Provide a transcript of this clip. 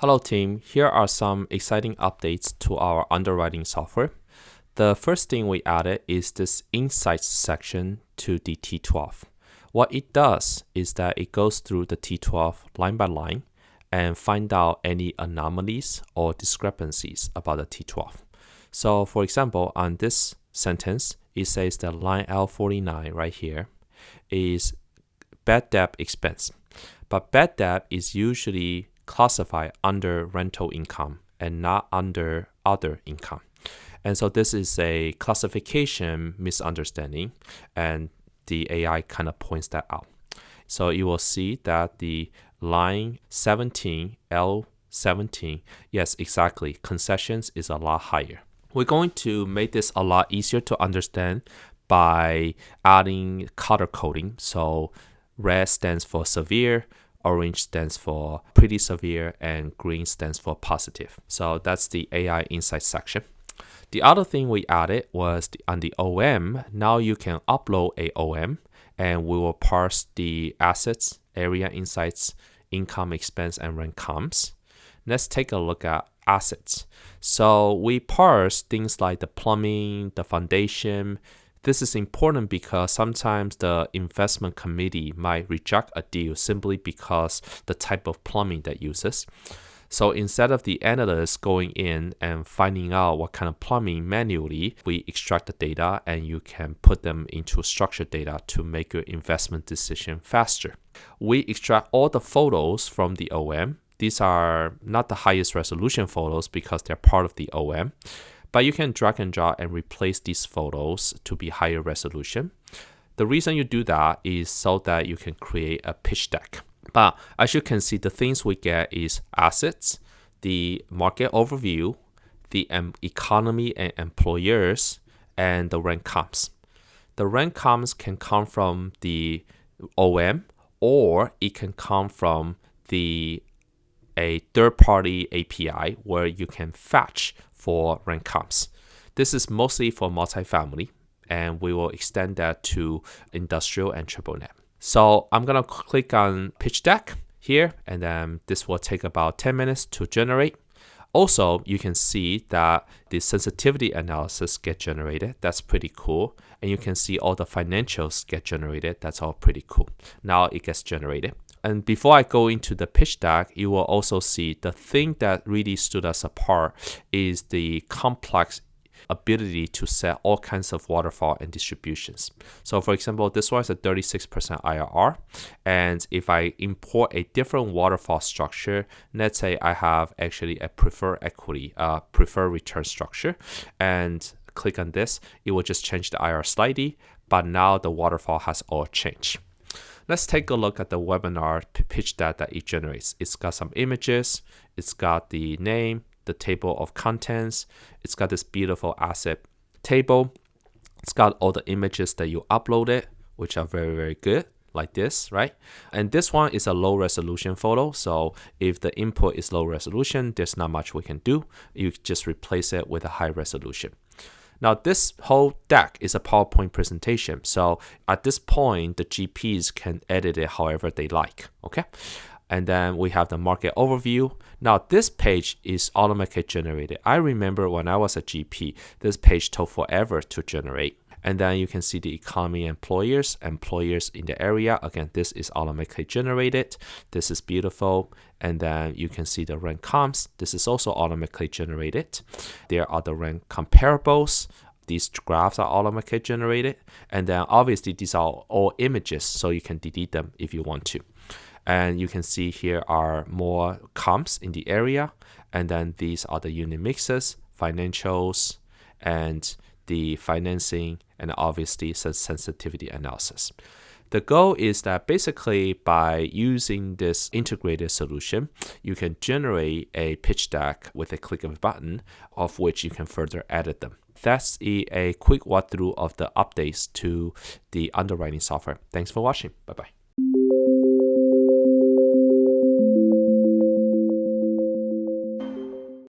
Hello team, here are some exciting updates to our underwriting software. The first thing we added is this insights section to the T12. What it does is that it goes through the T12 line by line and find out any anomalies or discrepancies about the T12. So for example, on this sentence, it says that line L49 right here is bad debt expense. But bad debt is usually classified under rental income and not under other income. And so this is a classification misunderstanding, and the AI kind of points that out. So you will see that the line 17, L17, yes, exactly, concessions is a lot higher. We're going to make this a lot easier to understand by adding color coding. So red stands for severe, orange stands for pretty severe, and green stands for positive. So that's the AI Insights section. The other thing we added was on the OM. Now you can upload a OM, and we will parse the assets, area insights, income, expense, and rent comps. Let's take a look at assets. So we parse things like the plumbing, the foundation. This is important because sometimes the investment committee might reject a deal simply because the type of plumbing that uses. So instead of the analyst going in and finding out what kind of plumbing manually, we extract the data and you can put them into structured data to make your investment decision faster. We extract all the photos from the OM. These are not the highest resolution photos because they're part of the OM. But you can drag and drop and replace these photos to be higher resolution. The reason you do that is so that you can create a pitch deck. But as you can see, the things we get is assets, the market overview, the economy and employers, and the rent comps. The rent comps can come from the OM, or it can come from a third-party API where you can fetch for rent comps. This is mostly for multifamily, and we will extend that to industrial and triple net. So I'm going to click on pitch deck here, and then this will take about 10 minutes to generate. Also, you can see that the sensitivity analysis get generated. That's pretty cool. And you can see all the financials get generated. That's all pretty cool. Now it gets generated. And before I go into the pitch deck, you will also see the thing that really stood us apart is the complex ability to set all kinds of waterfall and distributions. So for example, this one is a 36% IRR. And if I import a different waterfall structure, let's say I have actually a preferred equity, preferred return structure, and click on this, it will just change the IRR slightly, but now the waterfall has all changed. Let's take a look at the webinar pitch deck that it generates. It's got some images, it's got the name, the table of contents, it's got this beautiful asset table, it's got all the images that you uploaded, which are very, very good, like this, right? And this one is a low resolution photo, so if the input is low resolution, there's not much we can do. You just replace it with a high resolution. Now, this whole deck is a PowerPoint presentation. So at this point, the GPs can edit it however they like, okay? And then we have the market overview. Now, this page is automatically generated. I remember when I was a GP, this page took forever to generate. And then you can see the economy employers in the area. Again, this is automatically generated. This is beautiful. And then you can see the rent comps. This is also automatically generated. There are the rent comparables. These graphs are automatically generated. And then obviously these are all images, so you can delete them if you want to. And you can see here are more comps in the area. And then these are the unit mixes, financials, and the financing, and obviously sensitivity analysis. The goal is that basically by using this integrated solution, you can generate a pitch deck with a click of a button, of which you can further edit them. That's a quick walkthrough of the updates to the underwriting software. Thanks for watching. Bye-bye.